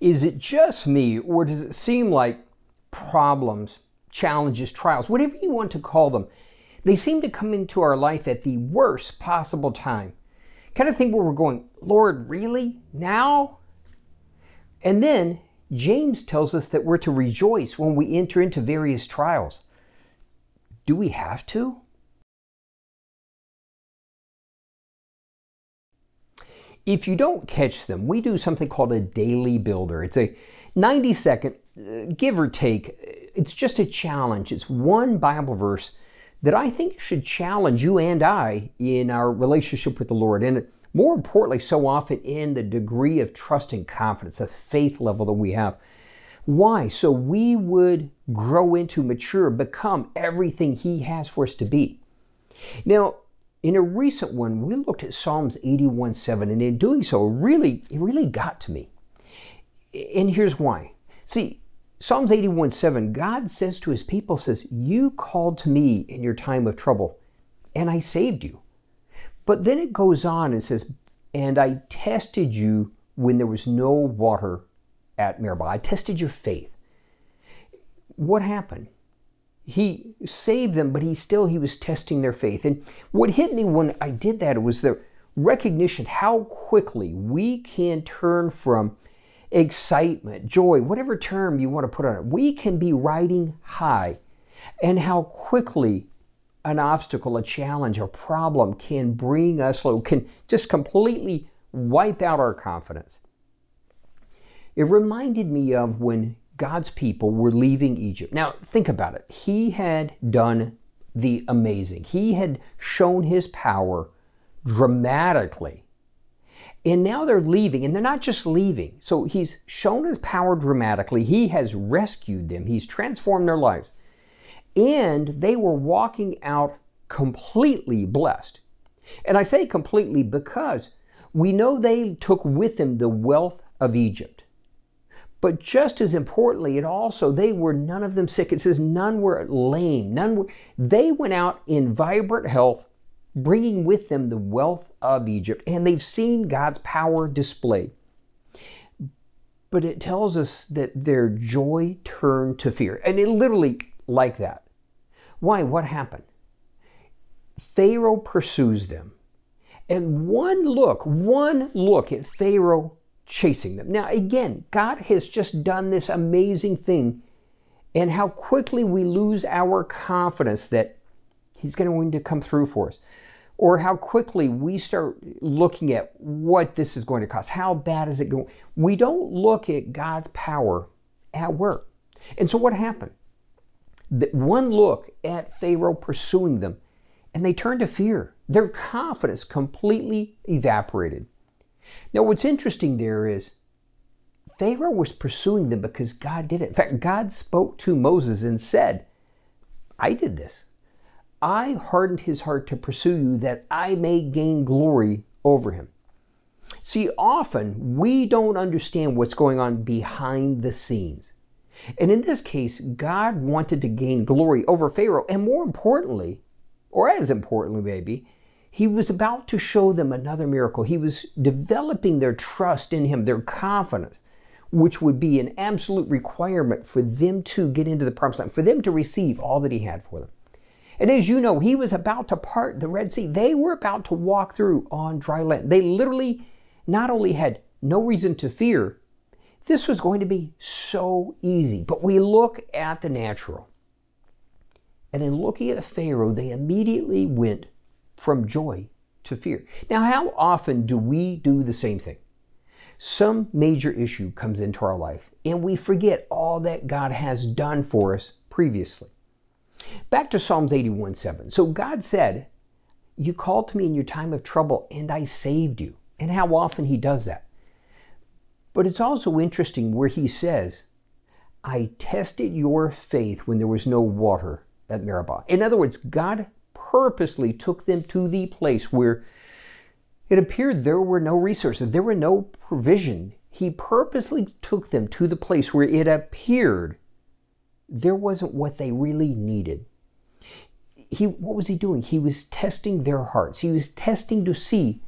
Is it just me, or does it seem like problems, challenges, trials, whatever you want to call them, they seem to come into our life at the worst possible time? Kind of thing where we're going, Lord, really? Now? And then James tells us that we're to rejoice when we enter into various trials. Do we have to? If you don't catch them, we do something called a daily builder. It's a 90-second, give or take, it's just a challenge. It's one Bible verse that I think should challenge you and I in our relationship with the Lord. And more importantly, so often in the degree of trust and confidence, a faith level that we have. Why? So we would grow into, mature, become everything He has for us to be. Now, in a recent one, we looked at Psalms 81:7, and in doing so, it really got to me. And here's why. See, Psalms 81:7, God says to His people, you called to me in your time of trouble, and I saved you. But then it goes on and says, and I tested you when there was no water at Meribah. I tested your faith. What happened? He saved them, but he was testing their faith. And what hit me when I did that was the recognition how quickly we can turn from excitement, joy, whatever term you want to put on it. We can be riding high, and how quickly an obstacle, a challenge, a problem can bring us low, can just completely wipe out our confidence. It reminded me of when God's people were leaving Egypt. Now, think about it. He had done the amazing. He had shown His power dramatically. And now they're leaving, and they're not just leaving. So He's shown His power dramatically. He has rescued them. He's transformed their lives. And they were walking out completely blessed. And I say completely because we know they took with them the wealth of Egypt. But just as importantly, they were none of them sick. It says none were lame. They went out in vibrant health, bringing with them the wealth of Egypt, and they've seen God's power displayed. But it tells us that their joy turned to fear. And it literally like that. Why? What happened? Pharaoh pursues them. And one look at Pharaoh chasing them. Now, again, God has just done this amazing thing, and how quickly we lose our confidence that He's going to come through for us, or how quickly we start looking at what this is going to cost. How bad is it going? We don't look at God's power at work. And so what happened? That one look at Pharaoh pursuing them, and they turned to fear. Their confidence completely evaporated. Now, what's interesting there is Pharaoh was pursuing them because God did it. In fact, God spoke to Moses and said, I did this. I hardened his heart to pursue you that I may gain glory over him. See, often we don't understand what's going on behind the scenes. And in this case, God wanted to gain glory over Pharaoh. And more importantly, or as importantly maybe, He was about to show them another miracle. He was developing their trust in Him, their confidence, which would be an absolute requirement for them to get into the promised land, for them to receive all that He had for them. And as you know, He was about to part the Red Sea. They were about to walk through on dry land. They literally not only had no reason to fear, this was going to be so easy. But we look at the natural. And in looking at Pharaoh, they immediately went from joy to fear. Now, how often do we do the same thing? Some major issue comes into our life, and we forget all that God has done for us previously. Back to Psalms 81:7. So God said, you called to me in your time of trouble, and I saved you. And how often He does that. But it's also interesting where He says, I tested your faith when there was no water at Meribah. In other words, God purposely took them to the place where it appeared there were no resources, there were no provision. He purposely took them to the place where it appeared there wasn't what they really needed. What was He doing? He was testing their hearts. He was testing to see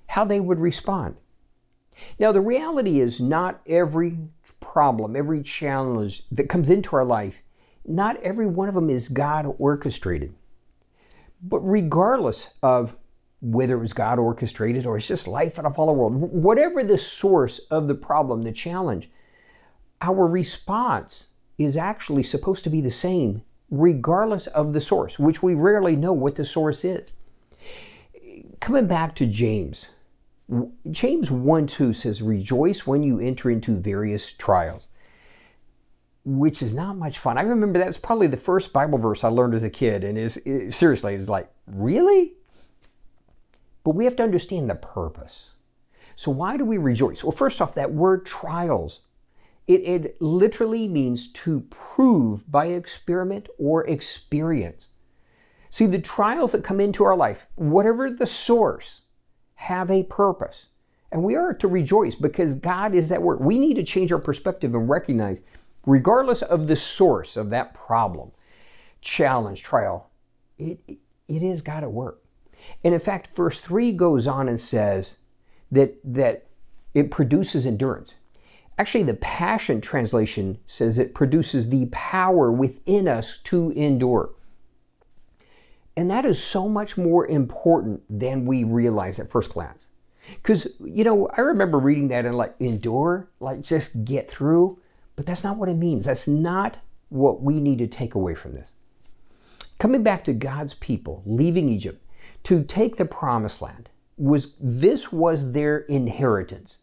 how they would respond. Now, the reality is not every problem, every challenge that comes into our life, not every one of them is God orchestrated. But regardless of whether it was God orchestrated or it's just life in a fallen world, whatever the source of the problem, the challenge, our response is actually supposed to be the same regardless of the source, which we rarely know what the source is. Coming back to James 1:2 says, "Rejoice when you enter into various trials," which is not much fun. I remember that was probably the first Bible verse I learned as a kid, and seriously, it was like, really? But we have to understand the purpose. So why do we rejoice? Well, first off, that word trials, it literally means to prove by experiment or experience. See, the trials that come into our life, whatever the source, have a purpose. And we are to rejoice because God is at work. We need to change our perspective and recognize, regardless of the source of that problem, challenge, trial, it is God at work. And in fact, verse 3 goes on and says that it produces endurance. Actually, the Passion Translation says it produces the power within us to endure. And that is so much more important than we realize at first glance. Because, I remember reading that and endure, just get through. But that's not what it means. That's not what we need to take away from this. Coming back to God's people, leaving Egypt, to take the promised land, this was their inheritance.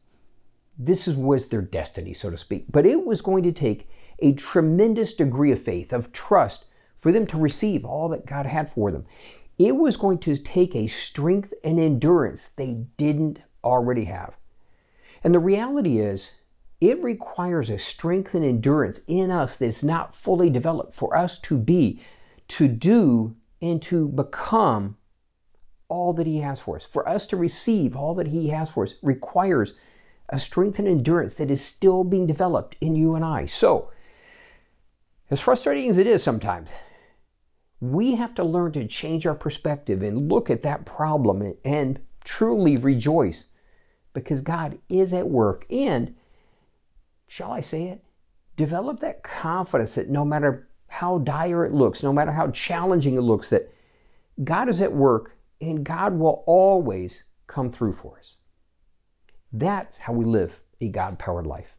This was their destiny, so to speak. But it was going to take a tremendous degree of faith, of trust, for them to receive all that God had for them. It was going to take a strength and endurance they didn't already have. And the reality is, it requires a strength and endurance in us that's not fully developed for us to be, to do, and to become all that He has for us. For us to receive all that He has for us requires a strength and endurance that is still being developed in you and I. So, as frustrating as it is sometimes, we have to learn to change our perspective and look at that problem and truly rejoice because God is at work. And, shall I say it, develop that confidence that no matter how dire it looks, no matter how challenging it looks, that God is at work and God will always come through for us. That's how we live a God-powered life.